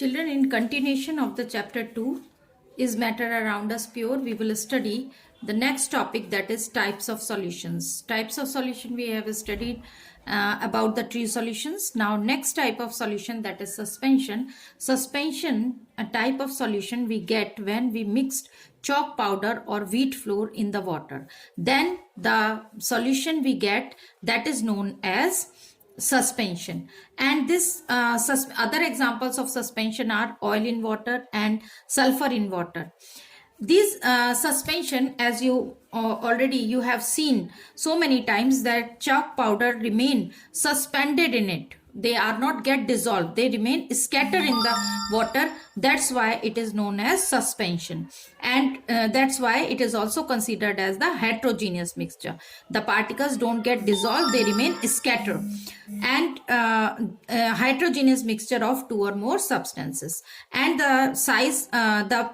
Children, in continuation of the chapter 2, Is Matter Around Us Pure, we will study the next topic, that is types of solutions. Types of solution we have studied about the tree solutions. Now next type of solution, that is suspension. Suspension, a type of solution we get when we mixed chalk powder or wheat flour in the water. Then the solution we get, that is known as suspension. And this other examples of suspension are oil in water and sulfur in water. These suspension, as you already you have seen so many times, that chalk powder remain suspended in it. They are not get dissolved, they remain scattered in the water. That's why it is known as suspension. And that's why it is also considered as the heterogeneous mixture. The particles don't get dissolved, they remain scattered. And heterogeneous mixture of two or more substances, and the size the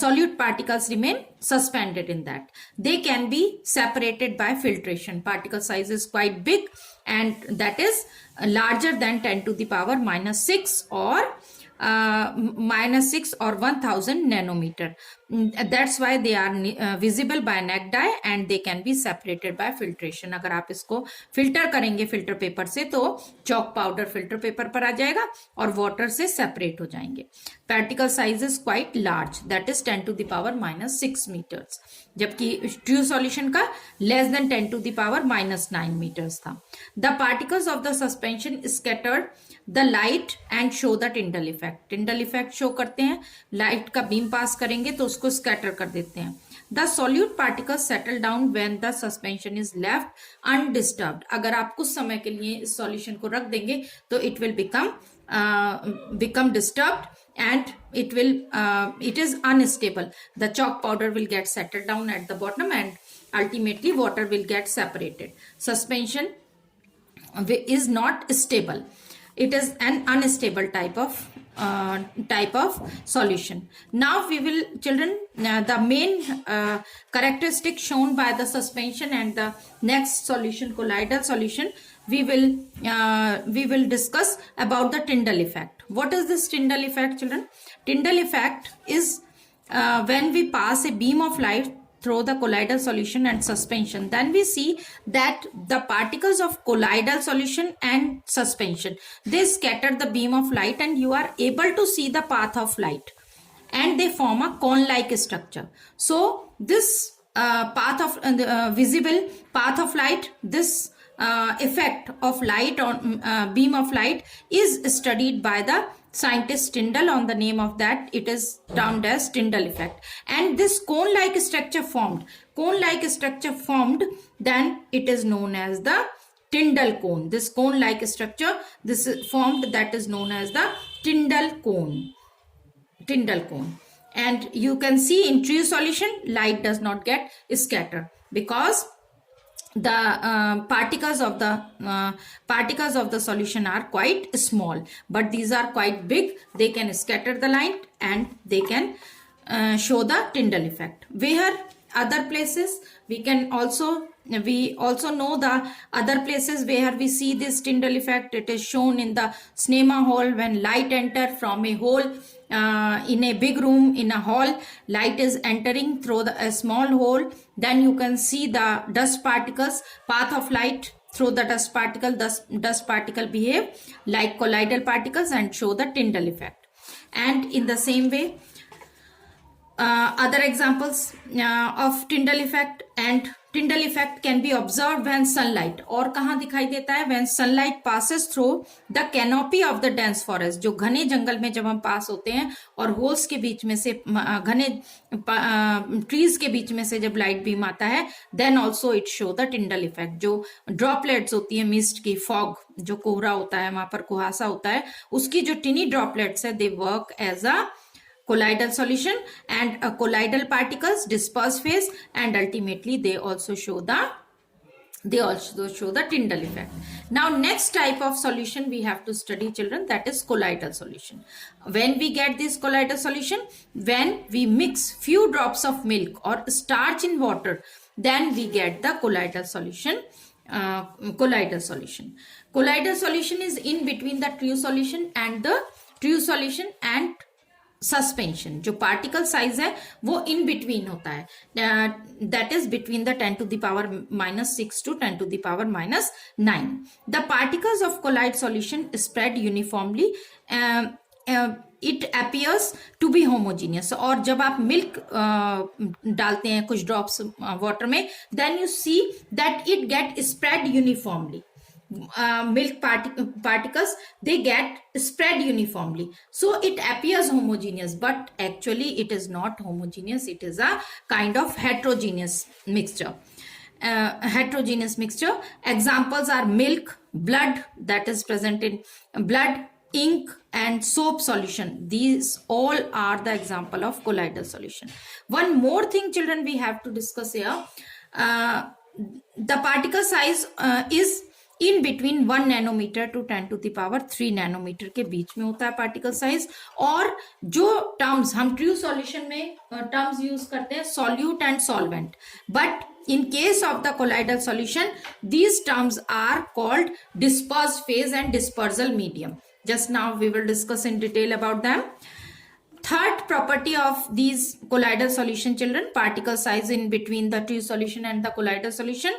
solute particles remain suspended in that. They can be separated by filtration. Particle size is quite big, and that is larger than 10 to the power minus 6 or minus 6 or 1000 nanometer. That's why they are visible by naked eye and they can be separated by filtration. अगर आप इसको filter करेंगे filter paper से तो chalk powder filter paper पर आ जाएगा और water से सेपरेट हो जाएंगे. Particle size is quite large, that is 10 to the power minus 6 metres, जबकि ट्रू सॉल्यूशन का less than 10 to the power minus 9 metres था. The particles of the suspension scattered the light and show the Tyndall effect. Tyndall effect show करते हैं, light का beam पास करेंगे तो उसको scatter कर देते हैं. The solute particles settle down when the suspension is left undisturbed. अगर आप कुछ समय के लिए इस सॉल्यूशन को रख देंगे तो it will become disturbed and it is unstable. The chalk powder will get settled down at the bottom and ultimately water will get separated. Suspension is not stable. It is an unstable type of solution. Now we will, children, the main characteristic shown by the suspension and the next solution, colloidal solution, we will discuss about the Tyndall effect. What is this Tyndall effect, children? Tyndall effect is when we pass a beam of light through the colloidal solution and suspension, then we see that the particles of colloidal solution and suspension, they scatter the beam of light and you are able to see the path of light and they form a cone-like structure. So this path of visible path of light, this effect of light on beam of light is studied by the scientist Tyndall. On the name of that, it is termed as Tyndall effect. And this cone-like structure formed, then it is known as the Tyndall cone. This cone-like structure, this is formed, that is known as the Tyndall cone. And you can see in true solution, light does not get scattered because the particles of the solution are quite small, but these are quite big. They can scatter the light and they can show the Tyndall effect. Where other places we also know the other places where we see this Tyndall effect. It is shown in the cinema hall. When light enter from a hole in a big room, in a hall, light is entering through a small hole, then you can see the dust particles, path of light through the dust particle behave like colloidal particles and show the Tyndall effect. And in the same way, other examples of Tyndall effect, and Tyndall effect can be observed when sunlight, और कहाँ दिखाई देता है? When sunlight passes through the canopy of the dense forest. जो घने जंगल में जब हम पास होते हैं और होल्स के बीच में से, घने ट्रीज के बीच में से जब लाइट बीम आता है, then also it show the Tyndall effect. जो ड्रॉपलेट्स होती है मिस्ट की, फॉग, जो कोहरा होता है, वहां पर कुहासा होता है, उसकी जो टिनी ड्रॉपलेट्स है, they work as a colloidal solution, and colloidal particles disperse phase, and ultimately they also show the Tyndall effect. Now next type of solution we have to study, children, that is colloidal solution. When we get this colloidal solution, when we mix few drops of milk or starch in water, then we get the colloidal solution. Colloidal solution is in between the true solution and the true solution and suspension. जो particle size है वो in between होता है, that is between the 10 to the power -6 to 10 to the power -9. The particles of colloid solution spread uniformly, it appears to be homogeneous. और जब आप milk डालते हैं कुछ ड्रॉप्स वाटर में, then you see that it get spread uniformly. Milk particles, they get spread uniformly, so it appears homogeneous, but actually it is not homogeneous. It is a kind of heterogeneous mixture. Examples are milk, blood, that is present in blood, ink and soap solution. These all are the example of colloidal solution. One more thing, children, we have to discuss here. The particle size is in between 1 nanometre to 10 to the power 3 nanometre के बीच में होता है particle size. और जो terms हम true solution में terms use करते हैं, solute and solvent, but in case of the colloidal solution these terms are called dispersed phase and dispersal medium. Just now we will discuss in detail about them. Third property of these colloidal solution, children, particle size in between the true solution and the colloidal solution,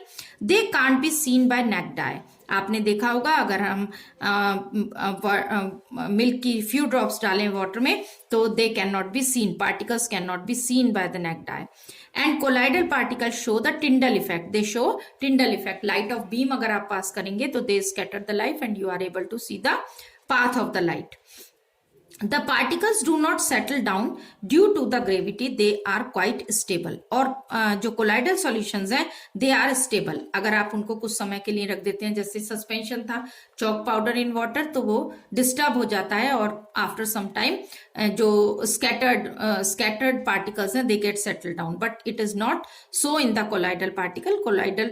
they can't be seen by naked eye. आपने देखा होगा अगर हम milk की few drops डालें water में तो they can not be seen, particles can not be seen by the naked eye. And colloidal particle show the Tyndall effect, they show Tyndall effect. Light of beam अगर आप pass करेंगे तो they scatter the light and you are able to see the path of the light. The particles do not settle down due to the gravity, they are quite stable. और जो colloidal solutions हैं they are stable. अगर आप उनको कुछ समय के लिए रख देते हैं, जैसे सस्पेंशन था चॉक पाउडर इन वाटर, तो वो डिस्टर्ब हो जाता है और आफ्टर सम टाइम जो scattered particles हैं they get settled down, but it is not so in the colloidal particle. Colloidal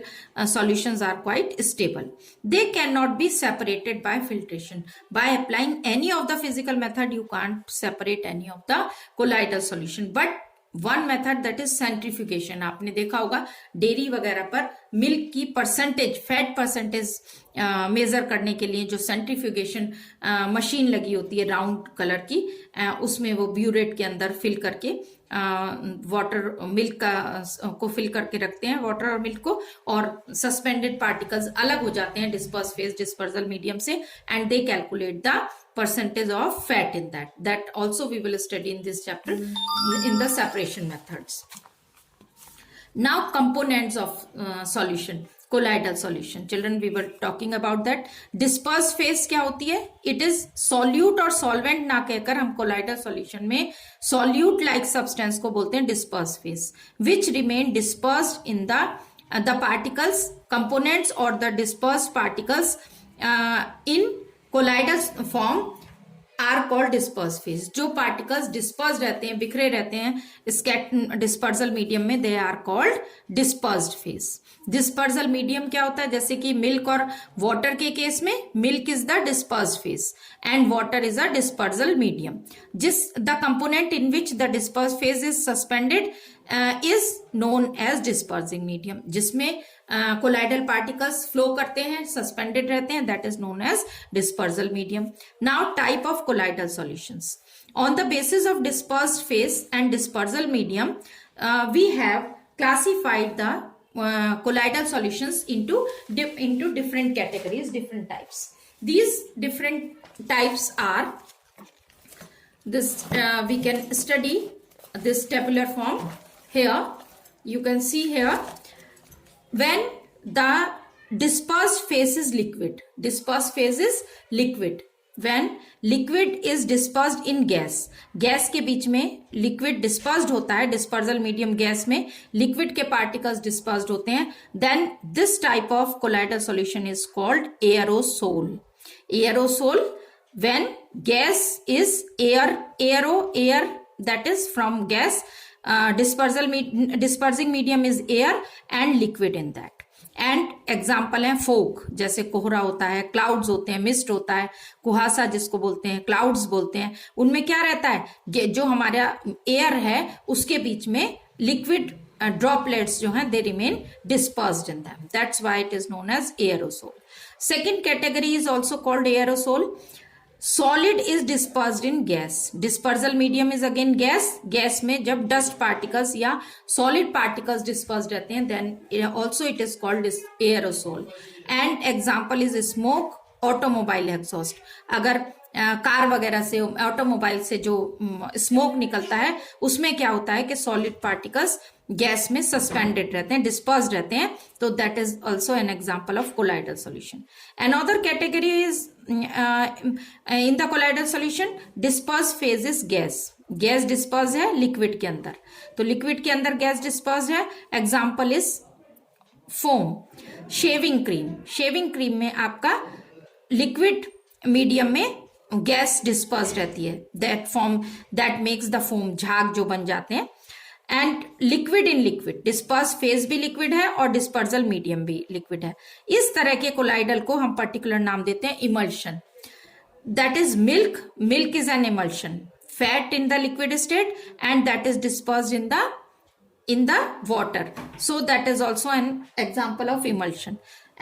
solutions are quite stable. They cannot be separated by filtration. By applying any of the physical method you can't separate any of the colloidal solution, but one method, that is centrifugation. आपने देखा होगा dairy वगैरह पर milk की percentage, fat percentage major करने के लिए जो सेंट्रीफ्यूगेशन मशीन लगी होती है राउंड कलर की, उसमें वो ब्यूरेट के अंदर फिल करके वाटर मिल्क को फिल करके रखते हैं, वाटर और मिल्क को, और सस्पेंडेड पार्टिकल्स अलग हो जाते हैं डिस्पर्स फेज डिस्पर्सल मीडियम से, and they calculate the percentage of fat in that. That also we will study in this chapter in the separation methods. Now components of solution, colloidal solution. Children, we were talking about that. Dispersed phase क्या होती है? It is solute और solvent ना कहकर हम colloidal solution में solute like substance को बोलते हैं dispersed phase, which remain dispersed in the particles, components or the dispersed particles in colloidal form are called disperse phase. जो पार्टिकल्स डिस्पर्स रहते हैं, बिखरे रहते हैं डिस्पर्सल मीडियम में, they are called dispersed phase. Dispersal medium क्या होता है? जैसे कि मिल्क और वाटर के केस में milk is the dispersed phase and water is a dispersal medium. The component in which the dispersed phase is suspended is known as dispersing medium. जिसमें colloidal particles flow करते हैं, suspended रहते हैं, that is known as dispersal medium. Now type of colloidal solutions. On the basis of dispersed phase and dispersal medium we have classified the colloidal solutions into different categories, different types. These different types are this. We can study this tabular form here. You can see here when the dispersed phase is liquid. Dispersed phase is liquid. When liquid is dispersed in gas. Gas के बीच में liquid dispersed होता है, dispersal medium gas में liquid के particles dispersed होते हैं, then this type of colloidal solution is called aerosol. Aerosol, when gas is air, that is from gas, dispersing medium is air and liquid in that. And example है fog, जैसे कोहरा होता है, clouds होते हैं, mist होता है, कुहासा जिसको बोलते हैं, क्लाउड्स बोलते हैं. उनमें क्या रहता है? जो हमारा एयर है उसके बीच में लिक्विड ड्रॉपलेट्स जो हैं they remain dispersed in them. That's why it is known as aerosol. Second category is also called aerosol. Solid is dispersed in gas. Dispersal medium is again gas. Gas में जब dust particles या solid particles dispersed रहते हैं, then also it is called aerosol. And example is smoke, automobile exhaust. अगर car वगैरह से, automobile से जो स्मोक निकलता है, उसमें क्या होता है कि सॉलिड पार्टिकल्स गैस में सस्पेंडेड रहते हैं, डिस्पर्स्ड रहते हैं. तो that is also an example of colloidal solution. Another category is in the colloidal solution, disperse phase is gas. Gas disperse है लिक्विड के अंदर, तो लिक्विड के अंदर गैस डिस्पर्स है. Example is foam. Shaving cream. Shaving cream में आपका liquid medium में गैस डिस्पर्स रहती है, दैट मेक्स द फोम, झाग जो बन जाते हैं. And liquid in liquid, disperse phase भी लिक्विड है और डिस्पर्सल मीडियम भी लिक्विड है. इस तरह के कोलाइडल को हम पर्टिकुलर नाम देते हैं emulsion. That is milk. Milk is an emulsion. Fat in the liquid state and that is dispersed in the water. So that is also an example of emulsion.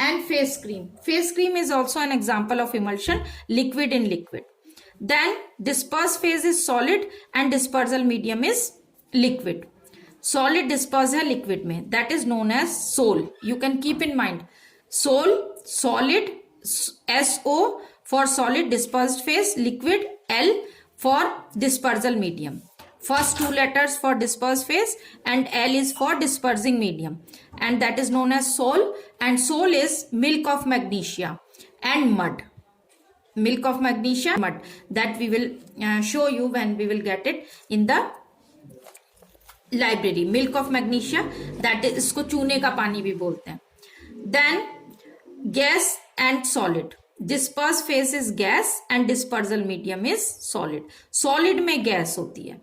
And face cream. Face cream is also an example of emulsion, liquid in liquid. Then disperse phase is solid and dispersal medium is liquid. Solid disperse है liquid में, that is known as sol. You can keep in mind sol, solid, SO for solid dispersed phase, liquid L for dispersal medium. First two letters for dispersed phase and L is for dispersing medium, and that is known as sol. And sol is milk of magnesia and mud. Milk of magnesia, mud, that we will show you when we will get it in the library. Milk of magnesia, that is, इसको चूने का पानी भी बोलते हैं. Then gas and solid. Dispersed phase is gas and dispersal medium is solid. Solid में gas होती है.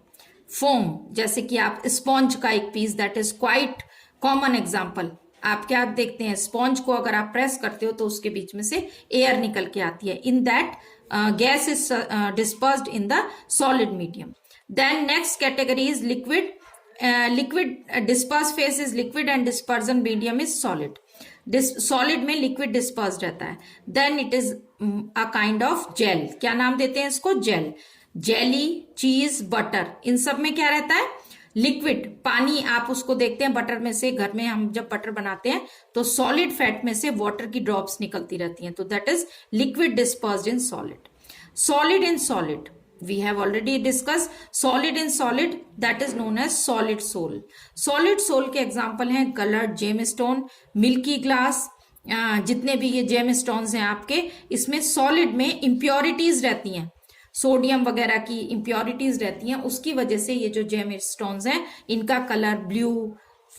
फोम, जैसे कि आप स्पॉन्ज का एक piece, that is quite common example. आप क्या देखते हैं, स्पॉन्ज को अगर आप प्रेस करते हो तो उसके बीच में से एयर निकल के आती है. In that gas is dispersed in the solid medium. Then next category is liquid. Liquid disperse phase is liquid and dispersion medium is solid. Solid में लिक्विड डिस्पर्स्ड रहता है. Then it is a kind of gel. क्या नाम देते हैं इसको? Gel. Jelly, cheese, butter, इन सब में क्या रहता है? लिक्विड. पानी आप उसको देखते हैं बटर में से, घर में हम जब बटर बनाते हैं तो सॉलिड फैट में से वाटर की ड्रॉप्स निकलती रहती हैं, तो that is liquid dispersed in solid. Solid in solid, we have already discuss. Solid in solid, that is known as solid sol. Solid sol के एग्जाम्पल हैं coloured gem stone, milky glass. जितने भी ये GeM stones हैं आपके, इसमें solid में impurities रहती हैं, सोडियम वगैरह की इम्प्योरिटीज रहती हैं. उसकी वजह से ये जो जेम स्टोन्स हैं, इनका colour blue,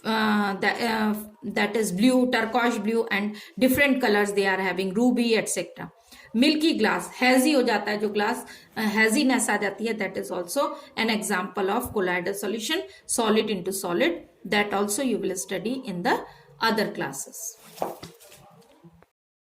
that is blue, turquoise blue and different colours they are having, ruby etcetera. Milky glass, hazy हो जाता है जो ग्लास, हैजीनेस आ जाती है, that is also an example of colloidal solution. Solid into solid, that also you will study in the other classes.